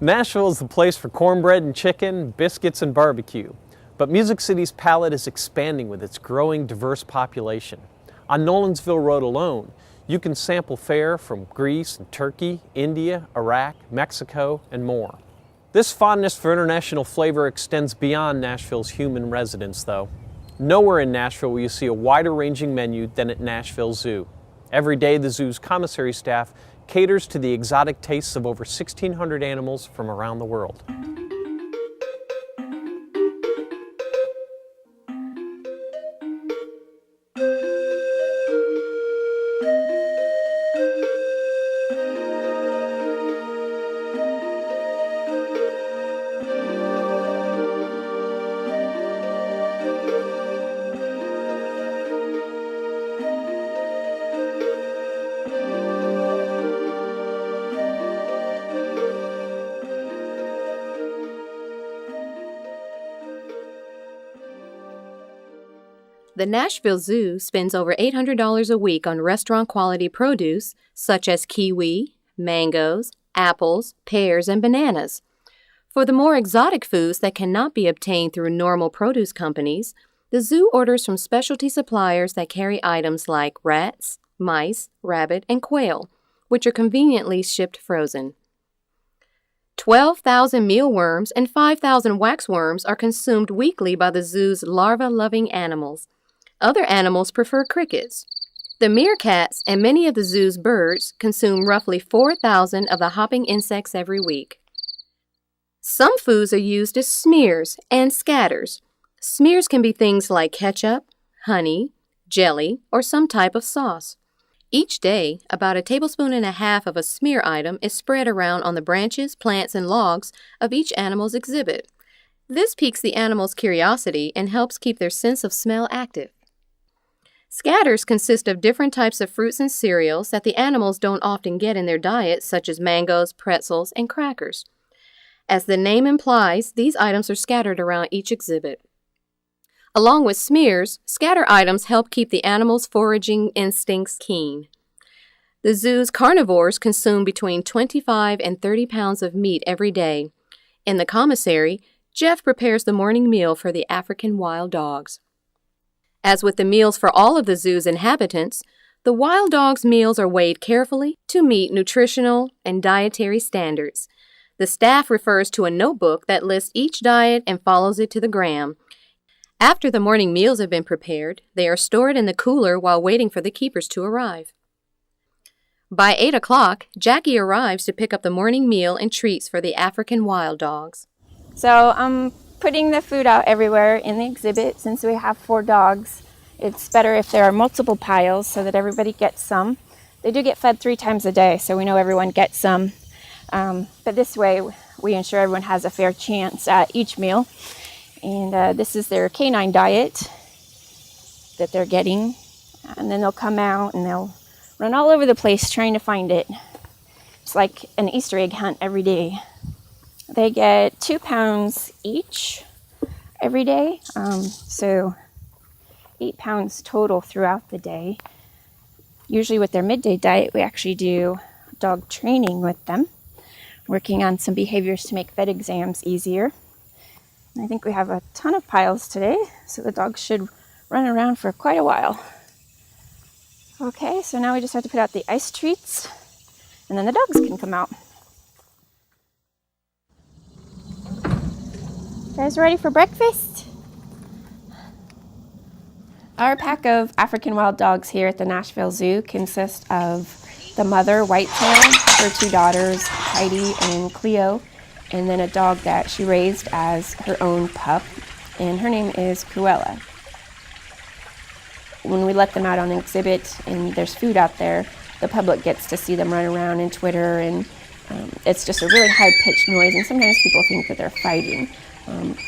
Nashville is the place for cornbread and chicken, biscuits and barbecue. But Music City's palette is expanding with its growing diverse population. On Nolensville Road alone, you can sample fare from Greece and Turkey, India, Iraq, Mexico, and more. This fondness for international flavor extends beyond Nashville's human residents, though. Nowhere in Nashville will you see a wider ranging menu than at Nashville Zoo. Every day, the zoo's commissary staff caters to the exotic tastes of over 1,600 animals from around the world. The Nashville Zoo spends over $800 a week on restaurant-quality produce such as kiwi, mangoes, apples, pears, and bananas. For the more exotic foods that cannot be obtained through normal produce companies, the zoo orders from specialty suppliers that carry items like rats, mice, rabbit, and quail, which are conveniently shipped frozen. 12,000 mealworms and 5,000 waxworms are consumed weekly by the zoo's larva-loving animals. Other animals prefer crickets. The meerkats and many of the zoo's birds consume roughly 4,000 of the hopping insects every week. Some foods are used as smears and scatters. Smears can be things like ketchup, honey, jelly, or some type of sauce. Each day, about 1.5 tablespoons of a smear item is spread around on the branches, plants, and logs of each animal's exhibit. This piques the animal's curiosity and helps keep their sense of smell active. Scatters consist of different types of fruits and cereals that the animals don't often get in their diet, such as mangoes, pretzels, and crackers. As the name implies, these items are scattered around each exhibit. Along with smears, scatter items help keep the animals' foraging instincts keen. The zoo's carnivores consume between 25 and 30 pounds of meat every day. In the commissary, Jeff prepares the morning meal for the African wild dogs. As with the meals for all of the zoo's inhabitants, the wild dogs' meals are weighed carefully to meet nutritional and dietary standards. The staff refers to a notebook that lists each diet and follows it to the gram. After the morning meals have been prepared, they are stored in the cooler while waiting for the keepers to arrive. By 8 o'clock, Jackie arrives to pick up the morning meal and treats for the African wild dogs. So I'm putting the food out everywhere in the exhibit. Since we have 4 dogs, it's better if there are multiple piles so that everybody gets some. They do get fed 3 times a day, so we know everyone gets some. But this way, we ensure everyone has a fair chance at each meal. And this is their canine diet that they're getting. And then they'll come out and they'll run all over the place trying to find it. It's like an Easter egg hunt every day. They get 2 pounds each every day, so 8 pounds total throughout the day. Usually with their midday diet, we actually do dog training with them, working on some behaviors to make vet exams easier. And I think we have a ton of piles today, so the dogs should run around for quite a while. Okay, so now we just have to put out the ice treats, and then the dogs can come out. You guys ready for breakfast? Our pack of African wild dogs here at the Nashville Zoo consists of the mother, Whitetail, her 2 daughters, Heidi and Cleo, and then a dog that she raised as her own pup, and her name is Cruella. When we let them out on an exhibit and there's food out there, the public gets to see them run around and twitter, and it's just a really high-pitched noise, and sometimes people think that they're fighting.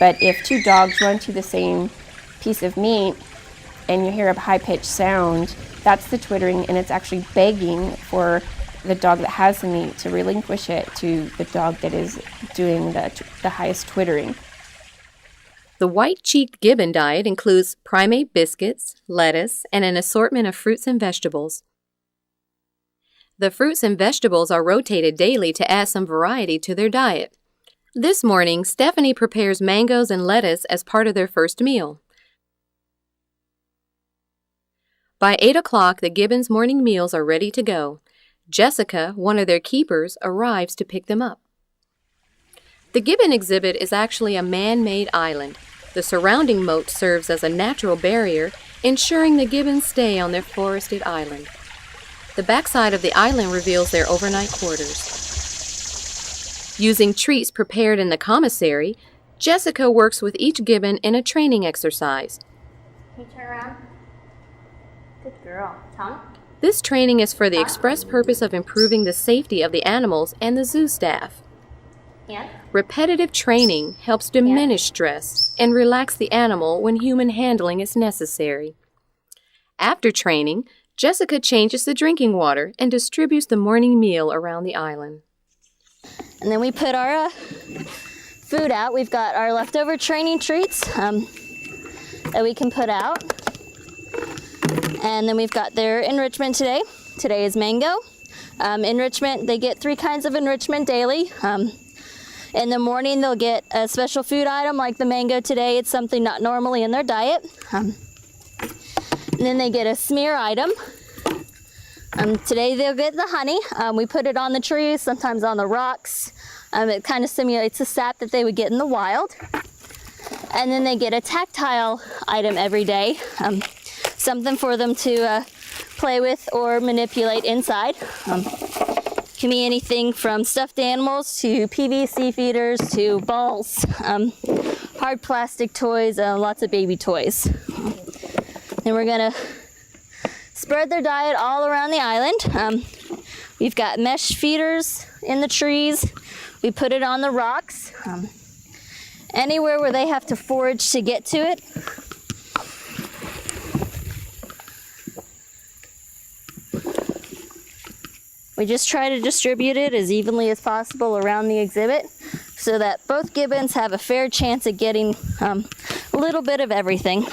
But if 2 dogs run to the same piece of meat and you hear a high-pitched sound, that's the twittering, and it's actually begging for the dog that has the meat to relinquish it to the dog that is doing the highest twittering. The white-cheeked gibbon diet includes primate biscuits, lettuce, and an assortment of fruits and vegetables. The fruits and vegetables are rotated daily to add some variety to their diet. This morning, Stephanie prepares mangoes and lettuce as part of their first meal. By 8 o'clock, the gibbons' morning meals are ready to go. Jessica, one of their keepers, arrives to pick them up. The gibbon exhibit is actually a man-made island. The surrounding moat serves as a natural barrier, ensuring the gibbons stay on their forested island. The backside of the island reveals their overnight quarters. Using treats prepared in the commissary, Jessica works with each gibbon in a training exercise. Can you turn around? Good girl. Tongue? This training is for the express purpose of improving the safety of the animals and the zoo staff. Hand? Repetitive training helps diminish stress and relax the animal when human handling is necessary. After training, Jessica changes the drinking water and distributes the morning meal around the island. And then we put our food out. We've got our leftover training treats that we can put out. And then we've got their enrichment today. Today is mango. Enrichment, they get 3 kinds of enrichment daily. In the morning, they'll get a special food item like the mango today. It's something not normally in their diet. And then they get a smear item. Today they'll get the honey. We put it on the trees, sometimes on the rocks. It kind of simulates the sap that they would get in the wild. And then they get a tactile item every day. Something for them to play with or manipulate inside. Can be anything from stuffed animals to PVC feeders to balls, hard plastic toys, lots of baby toys. Then we're gonna spread their diet all around the island. We've got mesh feeders in the trees. We put it on the rocks. Anywhere where they have to forage to get to it. We just try to distribute it as evenly as possible around the exhibit so that both gibbons have a fair chance of getting a little bit of everything.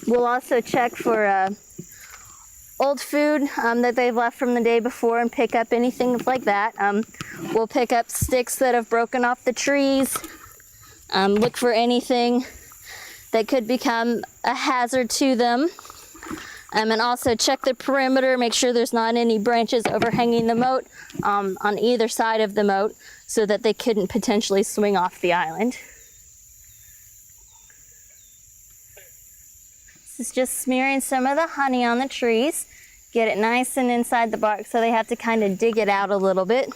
We'll also check for old food that they've left from the day before and pick up anything like that. We'll pick up sticks that have broken off the trees, look for anything that could become a hazard to them. And also check the perimeter, make sure there's not any branches overhanging the moat on either side of the moat so that they couldn't potentially swing off the island. This is just smearing some of the honey on the trees. Get it nice and inside the bark so they have to kind of dig it out a little bit.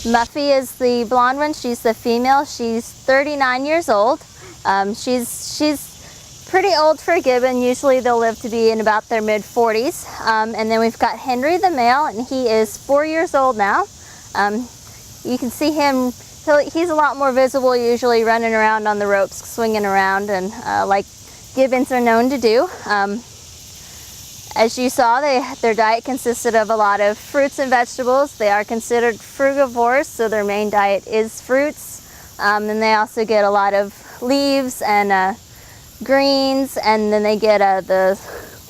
Muffy is the blonde one. She's the female. She's 39 years old. She's pretty old for a gibbon. Usually they'll live to be in about their mid-40s. And then we've got Henry the male, and he is 4 years old now. You can see him, he's a lot more visible usually running around on the ropes, swinging around, and like gibbons are known to do. As you saw, their diet consisted of a lot of fruits and vegetables. They are considered frugivores, so their main diet is fruits. And they also get a lot of leaves and greens, and then they get the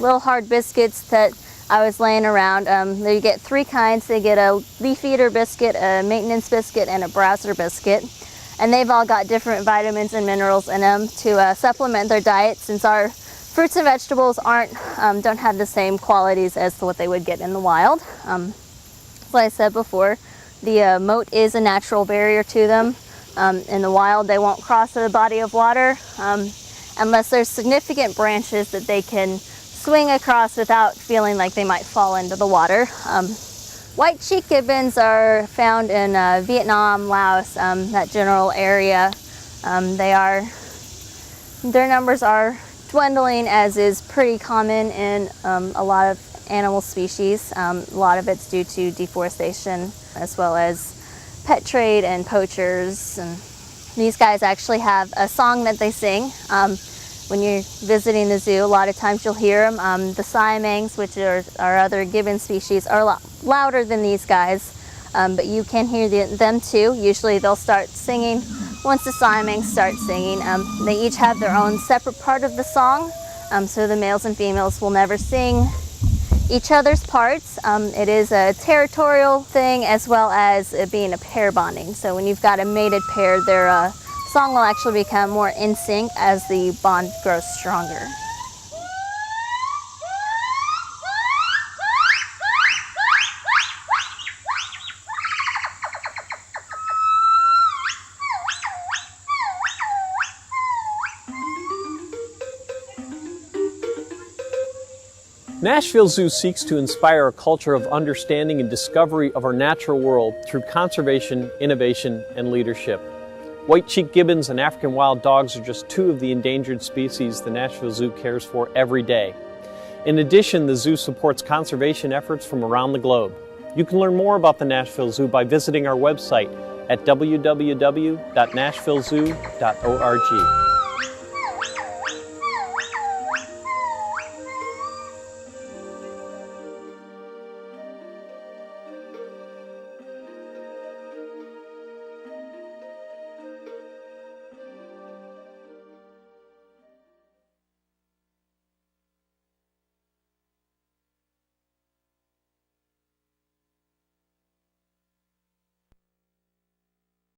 little hard biscuits that I was laying around. They get 3 kinds. They get a leaf eater biscuit, a maintenance biscuit, and a browser biscuit. And they've all got different vitamins and minerals in them to supplement their diet, since our fruits and vegetables don't have the same qualities as what they would get in the wild. Like I said before, the moat is a natural barrier to them. In the wild, they won't cross a body of water unless there's significant branches that they can swing across without feeling like they might fall into the water. White-cheeked gibbons are found in Vietnam, Laos, that general area. Their numbers are dwindling, as is pretty common in a lot of animal species. A lot of it's due to deforestation, as well as pet trade and poachers. And these guys actually have a song that they sing. When you're visiting the zoo, a lot of times you'll hear them. The Siamangs, which are our other gibbon species, are a lot louder than these guys, but you can hear them too. Usually they'll start singing once the Siamangs start singing. They each have their own separate part of the song, so the males and females will never sing each other's parts. It is a territorial thing, as well as it being a pair bonding. So when you've got a mated pair, their song will actually become more in sync as the bond grows stronger. Nashville Zoo seeks to inspire a culture of understanding and discovery of our natural world through conservation, innovation, and leadership. White-cheeked gibbons and African wild dogs are just two of the endangered species the Nashville Zoo cares for every day. In addition, the zoo supports conservation efforts from around the globe. You can learn more about the Nashville Zoo by visiting our website at www.nashvillezoo.org.